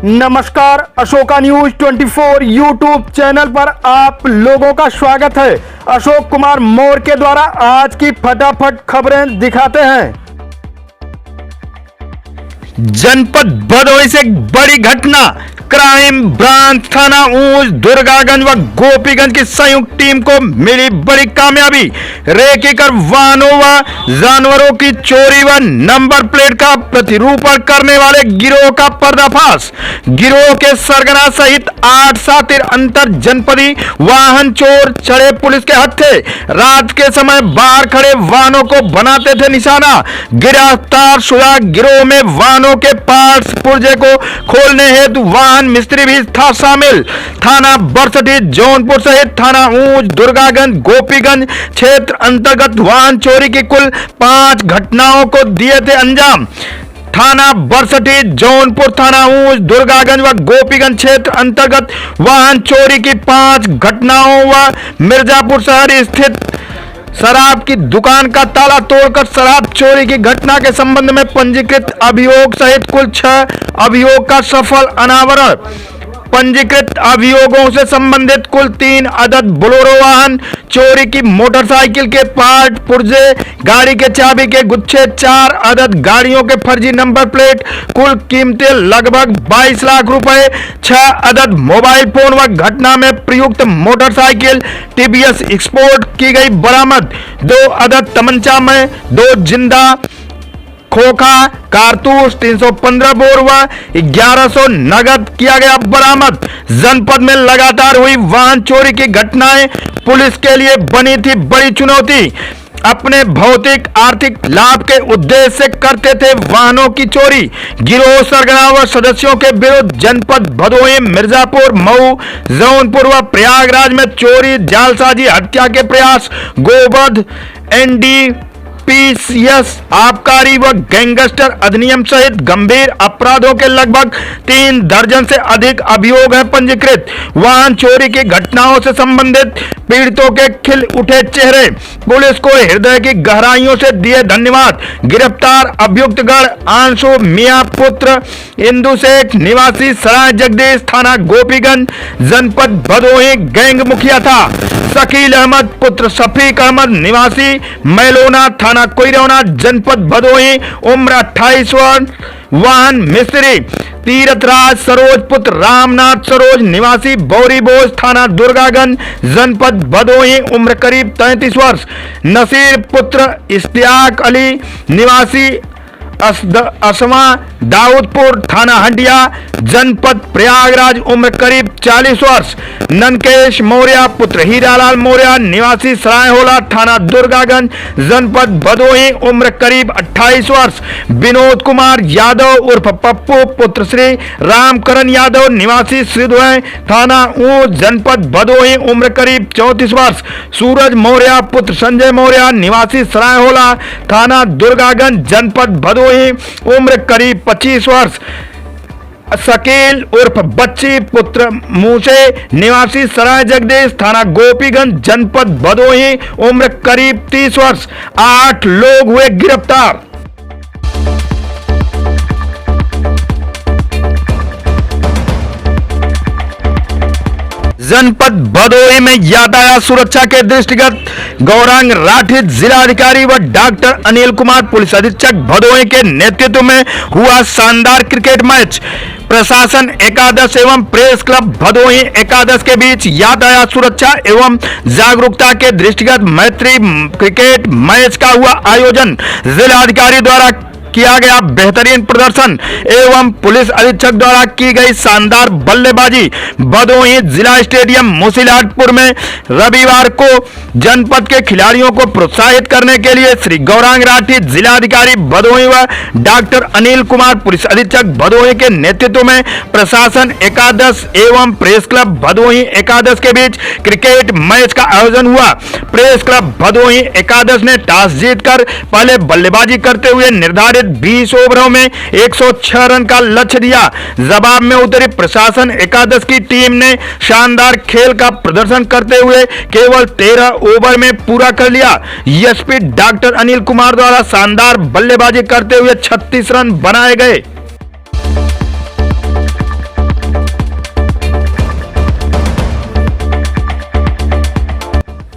नमस्कार, Ashoka news 24 YouTube channel पर आप लोगों का स्वागत है। अशोक कुमार मौर्य के द्वारा आज की फटाफट खबरें दिखाते हैं। जनपद भदोही से बड़ी घटना, क्राइम ब्रांच थाना ऊंच, दुर्गागंज व गोपीगंज की संयुक्त टीम को मिली बड़ी कामयाबी। रेकी कर वाहनों व जानवरों की चोरी व नंबर प्लेट का प्रतिरूपण करने वाले गिरोह का पर्दाफाश। गिरोह के सरगना सहित 8 साथी अंतर जनपदी वाहन चोर चढ़े पुलिस के हत्थे। रात के समय बाहर खड़े वाहनों को बनाते थे निशाना। गिरफ्तार शुदा गिरोह में वाहनों के पार्ट्स पुर्जे को खोलने हेतु वाहन मिस्त्री भी था शामिल। थाना बरसठी जौनपुर सहित थाना ऊंच, दुर्गागंज, गोपीगंज क्षेत्र अंतर्गत वाहन चोरी की कुल 5 घटनाओं को दिए थे अंजाम। थाना बरसठी जौनपुर, थाना ऊंच, दुर्गागंज व गोपीगंज क्षेत्र अंतर्गत वाहन चोरी की 5 घटनाओं व मिर्जापुर शहर स्थित शराब की दुकान का ताला तोड़कर शराब चोरी की घटना के संबंध में पंजीकृत अभियोग सहित कुल 6 अभियोग का सफल अनावरण। पंजीकृत अभियोगों से संबंधित कुल 3 अदद बोलेरो वाहन चोरी की, मोटरसाइकिल के पार्ट पुर्जे, गाड़ी के चाबी के गुच्छे, 4 अदद गाड़ियों के फर्जी नंबर प्लेट, कुल कीमतें लगभग 22 लाख रुपए, 6 अदद मोबाइल फोन व घटना में प्रयुक्त मोटरसाइकिल टीवीएस एक्सपोर्ट की गई बरामद। 2 अदद तमंचा में 2 जिंदा खोखा कारतूस, 315 बोर व 1100 नगद किया गया बरामद। जनपद में लगातार हुई वाहन चोरी की घटनाएं पुलिस के लिए बनी थी बड़ी चुनौती। अपने भौतिक आर्थिक लाभ के उद्देश्य से करते थे वाहनों की चोरी। गिरोह सरगना व सदस्यों के विरुद्ध जनपद भदोही, मिर्जापुर, मऊ, जौनपुर व प्रयागराज में चोरी, जालसाजी, हत्या के प्रयास, गोवध, NDPS, आबकारी व गैंगस्टर अधिनियम सहित गंभीर अपराधों के लगभग 3 दर्जन से अधिक अभियोग हैं पंजीकृत। वाहन चोरी की घटनाओं से संबंधित पीड़ितों के खिल उठे चेहरे, पुलिस को हृदय की गहराइयों से दिए धन्यवाद। गिरफ्तार अभियुक्तगण आंशु मियां पुत्र इंदु शेख निवासी सराय जगदीश, थाना गोपीगंज, जनपद भदोही गैंग मुखिया था। शकील अहमद पुत्र शफीक अहमद निवासी मैलोना, थाना कोइरौना, जनपद भदोही, उम्र 28 वर्ष, वाहन मिस्त्री। तीरथराज सरोज पुत्र रामनाथ सरोज निवासी बौरीबोझ, थाना दुर्गागंज, जनपद भदोही, उम्र करीब 33 वर्ष। नसीर पुत्र इश्तियाक अली निवासी असमा दाऊदपुर, थाना हंडिया, जनपद प्रयागराज, उम्र करीब 40 वर्ष। ननकेश मौर्य पुत्र हीरालाल मौर्य निवासी सरायहोला, थाना दुर्गागंज, जनपद भदोही, उम्र करीब 28 वर्ष। विनोद कुमार यादव उर्फ पप्पू पुत्र श्री रामकरण यादव निवासी श्रीधुए, थाना ऊंच, जनपद भदोही, उम्र करीब 34 वर्ष। सूरज मौर्य पुत्र संजय मौर्य निवासी सरायहोला, थाना दुर्गागंज, जनपद भदोही, उम्र करीब 25 वर्ष। शकील उर्फ बच्ची पुत्र मूसे निवासी सराय जगदीश, थाना गोपीगंज, जनपद भदोही, उम्र करीब 30 वर्ष। 8 लोग हुए गिरफ्तार। जनपद भदोही में यातायात सुरक्षा के दृष्टिगत गौरांग राठी जिलाधिकारी व डॉक्टर अनिल कुमार पुलिस अधीक्षक भदोही के नेतृत्व में हुआ शानदार क्रिकेट मैच। प्रशासन एकादश एवं प्रेस क्लब भदोही एकादश के बीच यातायात सुरक्षा एवं जागरूकता के दृष्टिगत मैत्री क्रिकेट मैच का हुआ आयोजन। जिलाधिकारी द्वारा किया गया बेहतरीन प्रदर्शन एवं पुलिस अधीक्षक द्वारा की गई शानदार बल्लेबाजी। भदोही जिला स्टेडियम मुसीलाटपुर में रविवार को जनपद के खिलाड़ियों को प्रोत्साहित करने के लिए श्री गौरांग राठी जिलाधिकारी भदोही व डॉक्टर अनिल कुमार पुलिस अधीक्षक भदोही के नेतृत्व में प्रशासन एकादश एवं प्रेस क्लब भदोही एकादश के बीच क्रिकेट मैच का आयोजन हुआ। प्रेस क्लब भदोही एकादश ने टॉस जीतकर पहले बल्लेबाजी करते हुए निर्धारित 20 ओवरों में 106 रन का लक्ष्य दिया। जवाब में उतरी प्रशासन एकादश की टीम ने शानदार खेल का प्रदर्शन करते हुए केवल 13 ओवर में पूरा कर लिया। एसपी डॉक्टर अनिल कुमार द्वारा शानदार बल्लेबाजी करते हुए 36 रन बनाए गए।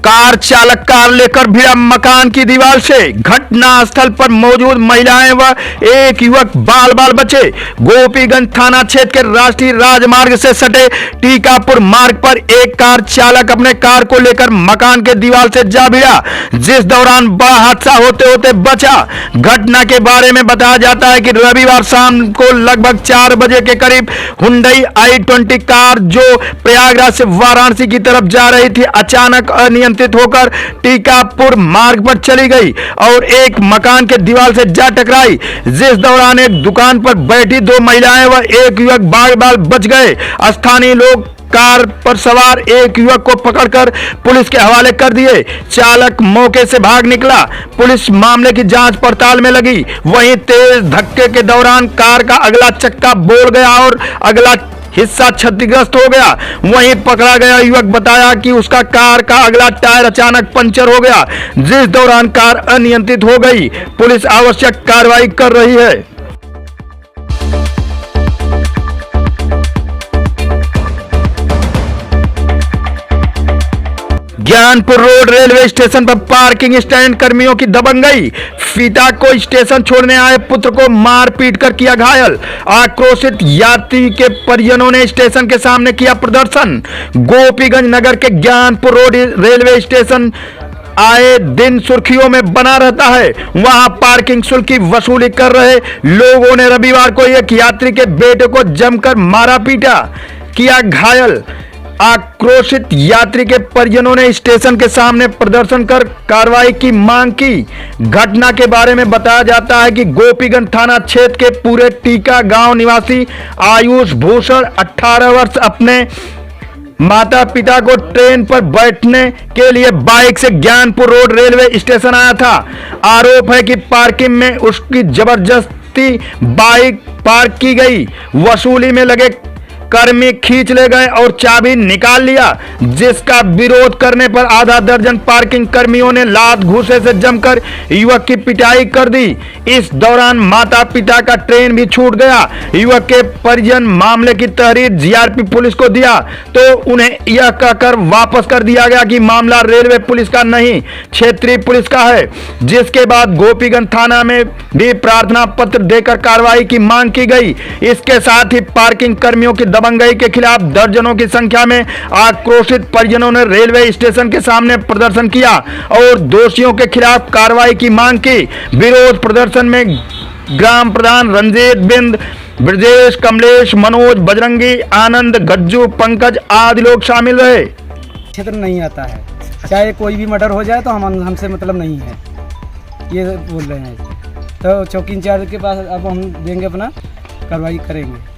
कार चालक कार लेकर भिड़ा मकान की दीवार से। घटना स्थल पर मौजूद महिलाएं व एक युवक बाल बाल बचे। गोपीगंज थाना क्षेत्र के राष्ट्रीय राजमार्ग से सटे टीकापुर मार्ग पर एक कार चालक अपने कार को लेकर मकान के दीवार से जा भिड़ा, जिस दौरान बड़ा हादसा होते होते बचा। घटना के बारे में बताया जाता है कि रविवार शाम को लगभग 4 बजे के करीब हुंडई i20 कार जो प्रयागराज से वाराणसी की तरफ जा रही थी, अचानक अनियंत्रित होकर टीकापुर मार्ग पर चली गई और एक मकान के दीवार से जा टकराई, जिस दौरान एक दुकान पर बैठी 2 महिलाएं व एक युवक बाल बाल बच गए। स्थानीय लोग कार पर सवार एक युवक को पकड़कर पुलिस के हवाले कर दिए। चालक मौके से भाग निकला। पुलिस मामले की जांच पड़ताल में लगी। वहीं तेज धक्के के दौरान कार का अगला चक्का बोल गया और अगला हिस्सा क्षतिग्रस्त हो गया। वहीं पकड़ा गया युवक बताया कि उसका कार का अगला टायर अचानक पंचर हो गया, जिस दौरान कार अनियंत्रित हो गई। पुलिस आवश्यक कार्रवाई कर रही है। ज्ञानपुर रोड रेलवे स्टेशन पर पार्किंग स्टैंड कर्मियों की दबंगई। पिता को स्टेशन छोड़ने आए पुत्र को मार पीट कर किया घायल। आक्रोशित यात्री के परिजनों ने स्टेशन के सामने किया प्रदर्शन। गोपीगंज नगर के ज्ञानपुर रोड रेलवे स्टेशन आए दिन सुर्खियों में बना रहता है। वहां पार्किंग शुल्क की वसूली कर रहे लोगों ने रविवार को एक यात्री के बेटे को जमकर मारा पीटा, किया घायल। आक्रोशित यात्री के परिजनों ने स्टेशन के सामने प्रदर्शन कर कार्रवाई की मांग की। घटना के बारे में बताया जाता है कि गोपीगंज थाना क्षेत्र के पूरे टीका गांव निवासी आयुष भूषण 18 वर्ष अपने माता पिता को ट्रेन पर बैठने के लिए बाइक से ज्ञानपुर रोड रेलवे स्टेशन आया था। आरोप है कि पार्किंग में उसकी जबरदस्ती बाइक पार्क की गई। वसूली में लगे कर्मी खींच ले गए और चाबी निकाल लिया, जिसका विरोध करने पर आधा दर्जन पार्किंग कर्मियों ने लात घूंसे से जमकर युवक की पिटाई कर दी। इस दौरान माता पिता का ट्रेन भी छूट गया। युवक के परिजन मामले की तहरीर जीआरपी पुलिस को दिया तो उन्हें यह कहकर वापस कर दिया गया कि मामला रेलवे पुलिस का नहीं, क्षेत्रीय पुलिस का है। जिसके बाद गोपीगंज थाना में भी प्रार्थना पत्र देकर कार्रवाई की मांग की गई। इसके साथ ही पार्किंग कर्मियों की दबंगई के खिलाफ दर्जनों की संख्या में आक्रोशित परिजनों ने रेलवे स्टेशन के सामने प्रदर्शन किया और दोषियों के खिलाफ कार्रवाई की मांग की। विरोध प्रदर्शन में ग्राम प्रधान रंजीत बिंद, ब्रजेश, कमलेश, मनोज, बजरंगी, आनंद, गज्जू, पंकज आदि लोग शामिल रहे। क्षेत्र नहीं आता है, चाहे कोई भी मर्डर हो जाए तो हमसे मतलब नहीं है, ये बोल रहे हैं। तो चौकी इंचार्ज के पास अब हम देंगे, अपना कार्रवाई करेंगे।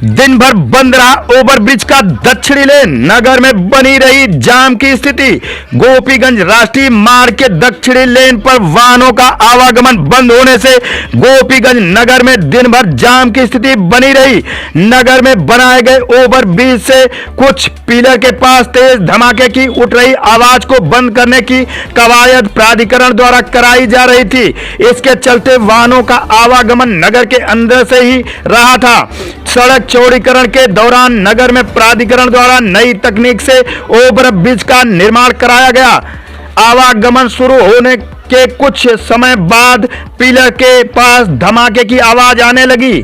दिन भर बंद रहा ओवरब्रिज का दक्षिणी लेन। नगर में बनी रही जाम की स्थिति। गोपीगंज राष्ट्रीय मार्ग के दक्षिणी लेन पर वाहनों का आवागमन बंद होने से गोपीगंज नगर में दिन भर जाम की स्थिति बनी रही। नगर में बनाए गए ओवरब्रिज से कुछ पिलर के पास तेज धमाके की उठ रही आवाज को बंद करने की कवायद प्राधिकरण द्वारा कराई जा रही थी। इसके चलते वाहनों का आवागमन नगर के अंदर से ही रहा था। सड़क चौड़ीकरण के दौरान नगर में प्राधिकरण द्वारा नई तकनीक से ओवरब्रिज का निर्माण कराया गया। आवागमन शुरू होने के कुछ समय बाद पिलर के पास धमाके की आवाज आने लगी।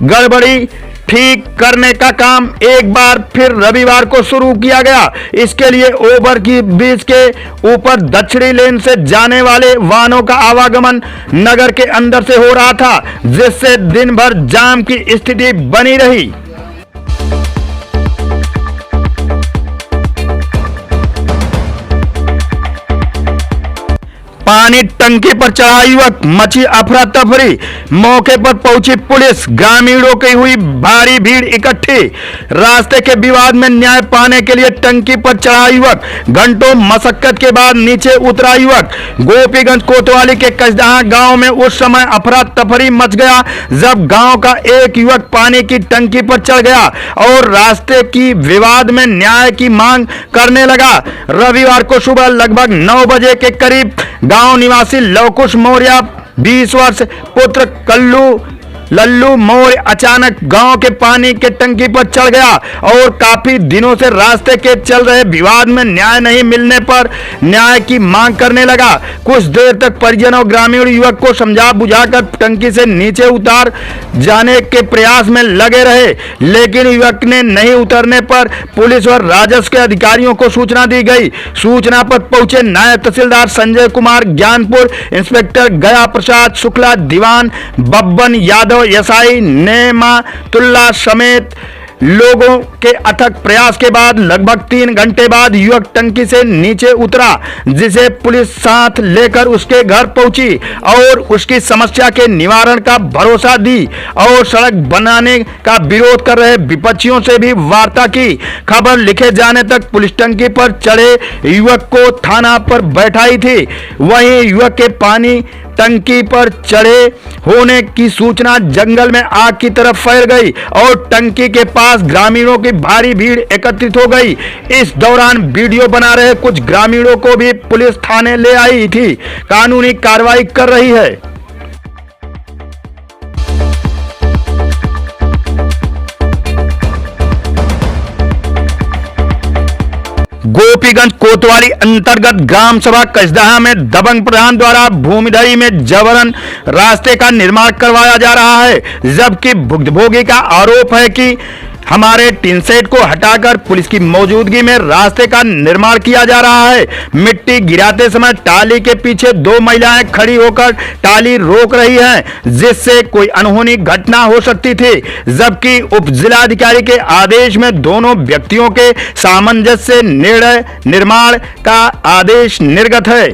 गड़बड़ी ठीक करने का काम एक बार फिर रविवार को शुरू किया गया। इसके लिए ओवरब्रिज के ऊपर दक्षिणी लेन से जाने वाले वाहनों का आवागमन नगर के अंदर से हो रहा था, जिससे दिन भर जाम की स्थिति बनी रही। पानी टंकी पर चढ़ा युवक, मची अफरा तफरी। मौके पर पहुंची पुलिस, ग्रामीणों की हुई भारी भीड़ इकट्ठी। रास्ते के विवाद में न्याय पाने के लिए टंकी पर चढ़ा युवक, घंटों मशक्कत के बाद नीचे उतरा युवक। गोपीगंज कोतवाली के कसदहा गांव में उस समय अफरा तफरी मच गया जब गांव का एक युवक पानी की टंकी पर चढ़ गया और रास्ते की विवाद में न्याय की मांग करने लगा। रविवार को सुबह लगभग 9 बजे के करीब गांव निवासी लवकुश मौर्य 20 वर्ष पुत्र कल्लू लल्लू मौर्य अचानक गांव के पानी के टंकी पर चढ़ गया और काफी दिनों से रास्ते के चल रहे विवाद में न्याय नहीं मिलने पर न्याय की मांग करने लगा। कुछ देर तक परिजन और ग्रामीण युवक को समझा बुझाकर टंकी से नीचे उतार जाने के प्रयास में लगे रहे, लेकिन युवक ने नहीं उतरने पर पुलिस और राजस्व के अधिकारियों को सूचना दी गई। सूचना पर पहुंचे नायब तहसीलदार संजय कुमार ज्ञानपुर, इंस्पेक्टर गया प्रसाद शुक्ला, दीवान बब्बन यादव, एसआई नेमातुल्ला समेत लोगों के अथक प्रयास के बाद लगभग 3 घंटे बाद युवक टंकी से नीचे उतरा, जिसे पुलिस साथ लेकर उसके घर पहुंची और उसकी समस्या के निवारण का भरोसा दी और सड़क बनाने का विरोध कर रहे विपक्षियों से भी वार्ता की। खबर लिखे जाने तक पुलिस टंकी पर चढ़े युवक को थाना पर बैठाई थी। वहीं युवक के पानी टंकी पर चढ़े होने की सूचना जंगल में आग की तरफ फैल गई और टंकी के पास ग्रामीणों की भारी भीड़ एकत्रित हो गई। इस दौरान वीडियो बना रहे कुछ ग्रामीणों को भी पुलिस थाने ले आई थी, कानूनी कार्रवाई कर रही है। गोपीगंज कोतवाली अंतर्गत ग्राम सभा कसदहा में दबंग प्रधान द्वारा भूमिधरी में जबरन रास्ते का निर्माण करवाया जा रहा है, जबकि भुक्तभोगी का आरोप है कि हमारे टिन सेट को हटाकर पुलिस की मौजूदगी में रास्ते का निर्माण किया जा रहा है। मिट्टी गिराते समय टाली के पीछे 2 महिलाएं खड़ी होकर टाली रोक रही हैं, जिससे कोई अनहोनी घटना हो सकती थी, जबकि उप जिलाधिकारी के आदेश में दोनों व्यक्तियों के सामंजस्य से निर्णय निर्माण का आदेश निर्गत है।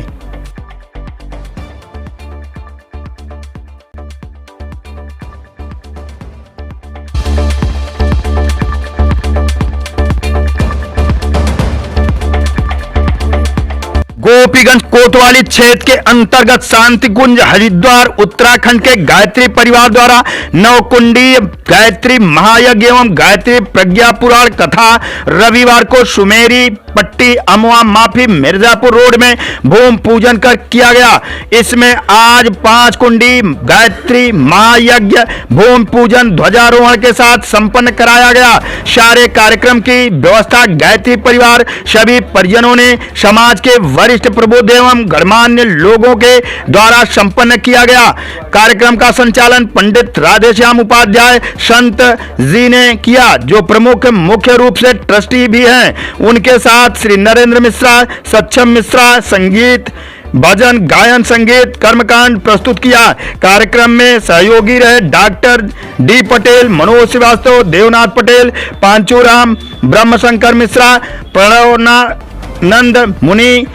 गोपीगंज कोतवाली क्षेत्र के अंतर्गत शांति कुंज हरिद्वार उत्तराखंड के गायत्री परिवार द्वारा नवकुंडी गायत्री महायज्ञ एवं गायत्री प्रज्ञा पुराण कथा रविवार को सुमेरी पट्टी अमवा माफी मिर्जापुर रोड में भूमि पूजन कर किया गया। इसमें आज 5 कुंडी गायत्री महायज्ञ भूमि पूजन ध्वजारोहण के साथ संपन्न कराया गया। सारे कार्यक्रम की व्यवस्था गायत्री परिवार सभी परिजनों ने समाज के वरिष्ठ प्रबुद्ध एवं गणमान्य लोगों के द्वारा संपन्न किया गया। कार्यक्रम का संचालन पंडित राधेश्याम उपाध्याय संत जी ने किया, जो प्रमुख मुख्य रूप से ट्रस्टी भी हैं। उनके साथ श्री नरेंद्र मिश्रा, सक्षम मिश्रा संगीत भजन गायन संगीत कर्मकांड प्रस्तुत किया। कार्यक्रम में सहयोगी रहे डॉक्टर डी पटेल, मनोज श्रीवास्तव, देवनाथ पटेल, पांचूराम, ब्रह्मशंकर मिश्रा, प्रणवनानंद मुनि,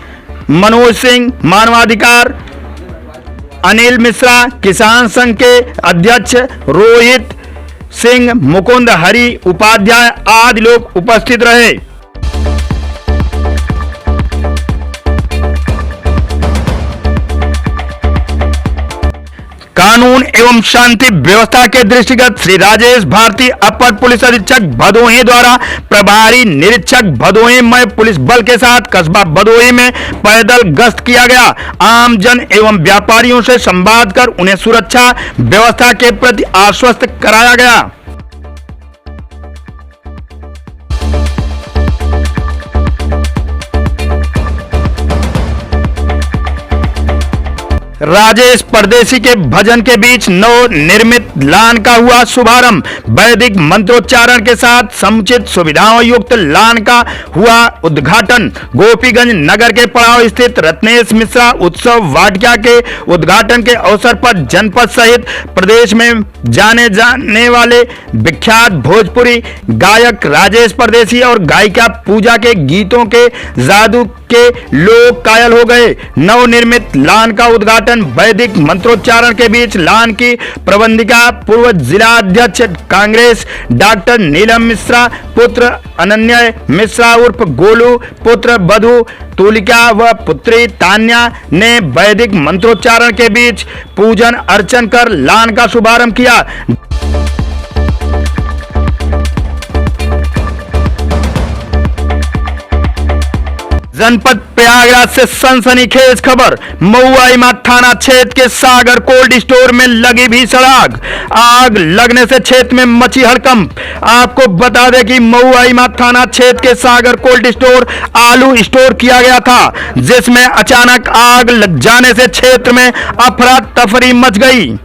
मनोज सिंह, मानवाधिकार अनिल मिश्रा, किसान संघ के अध्यक्ष रोहित सिंह, मुकुंद हरि उपाध्याय आदि लोग उपस्थित रहे। कानून एवं शांति व्यवस्था के दृष्टिगत श्री राजेश भारती अपर पुलिस अधीक्षक भदोही द्वारा प्रभारी निरीक्षक भदोही में पुलिस बल के साथ कस्बा भदोही में पैदल गश्त किया गया। आम जन एवं व्यापारियों से संवाद कर उन्हें सुरक्षा व्यवस्था के प्रति आश्वस्त कराया गया। राजेश परदेसी के भजन के बीच नव निर्मित लान का हुआ शुभारंभ। वैदिक मंत्रोच्चारण के साथ समुचित सुविधाओं युक्त लान का हुआ उद्घाटन। गोपीगंज नगर के पड़ाव स्थित रत्नेश मिश्रा उत्सव वाटिका के उद्घाटन के अवसर पर जनपद सहित प्रदेश में जाने जाने वाले विख्यात भोजपुरी गायक राजेश परदेसी और गायिका पूजा के गीतों के जादू के लोग कायल हो गए। नवनिर्मित लान का उद्घाटन वैदिक मंत्रोच्चारण के बीच लान की प्रबंधिका पूर्व जिला अध्यक्ष कांग्रेस डॉक्टर नीलम मिश्रा पुत्र अनन्य मिश्रा उर्फ गोलू पुत्र बधु तुलिका व पुत्री तान्या ने वैदिक मंत्रोच्चारण के बीच पूजन अर्चन कर लान का शुभारंभ किया। जनपद प्रयागराज से सनसनीखेज खबर। महुआईमा थाना क्षेत्र के सागर कोल्ड स्टोर में लगी भीषण आग। आग लगने से क्षेत्र में मची हड़कंप। आपको बता दें कि महुआईमा थाना क्षेत्र के सागर कोल्ड स्टोर आलू स्टोर किया गया था, जिसमें अचानक आग लग जाने से क्षेत्र में अफरा तफरी मच गई।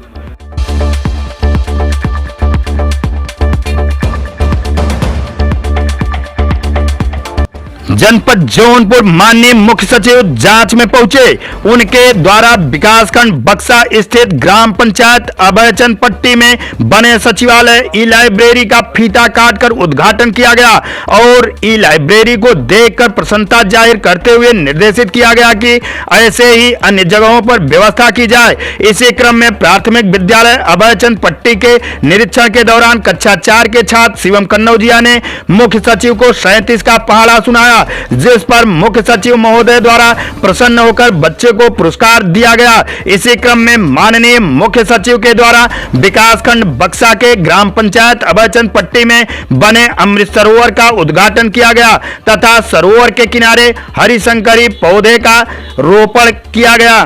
जनपद जौनपुर माननीय मुख्य सचिव जांच में पहुंचे। उनके द्वारा विकासखंड बक्सा स्थित ग्राम पंचायत अभयचंद पट्टी में बने सचिवालय ई लाइब्रेरी का फीता काटकर उद्घाटन किया गया और ई लाइब्रेरी को देखकर प्रसन्नता जाहिर करते हुए निर्देशित किया गया कि ऐसे ही अन्य जगहों पर व्यवस्था की जाए। इसी क्रम में प्राथमिक विद्यालय अभयचंद पट्टी के निरीक्षण के दौरान कक्षा 4 के छात्र शिवम कन्नौजिया ने मुख्य सचिव को 37 का पहाड़ा सुनाया, जिस पर मुख्य सचिव महोदय द्वारा प्रसन्न होकर बच्चे को पुरस्कार दिया गया। इसी क्रम में माननीय मुख्य सचिव के द्वारा विकासखंड बक्सा के ग्राम पंचायत अभयचंद पट्टी में बने अमृत सरोवर का उद्घाटन किया गया तथा सरोवर के किनारे हरिशंकरी पौधे का रोपण किया गया।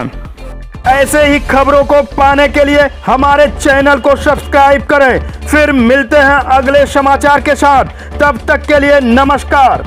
ऐसे ही खबरों को पाने के लिए हमारे चैनल को सब्सक्राइब करें। फिर मिलते हैं अगले समाचार के साथ, तब तक के लिए नमस्कार।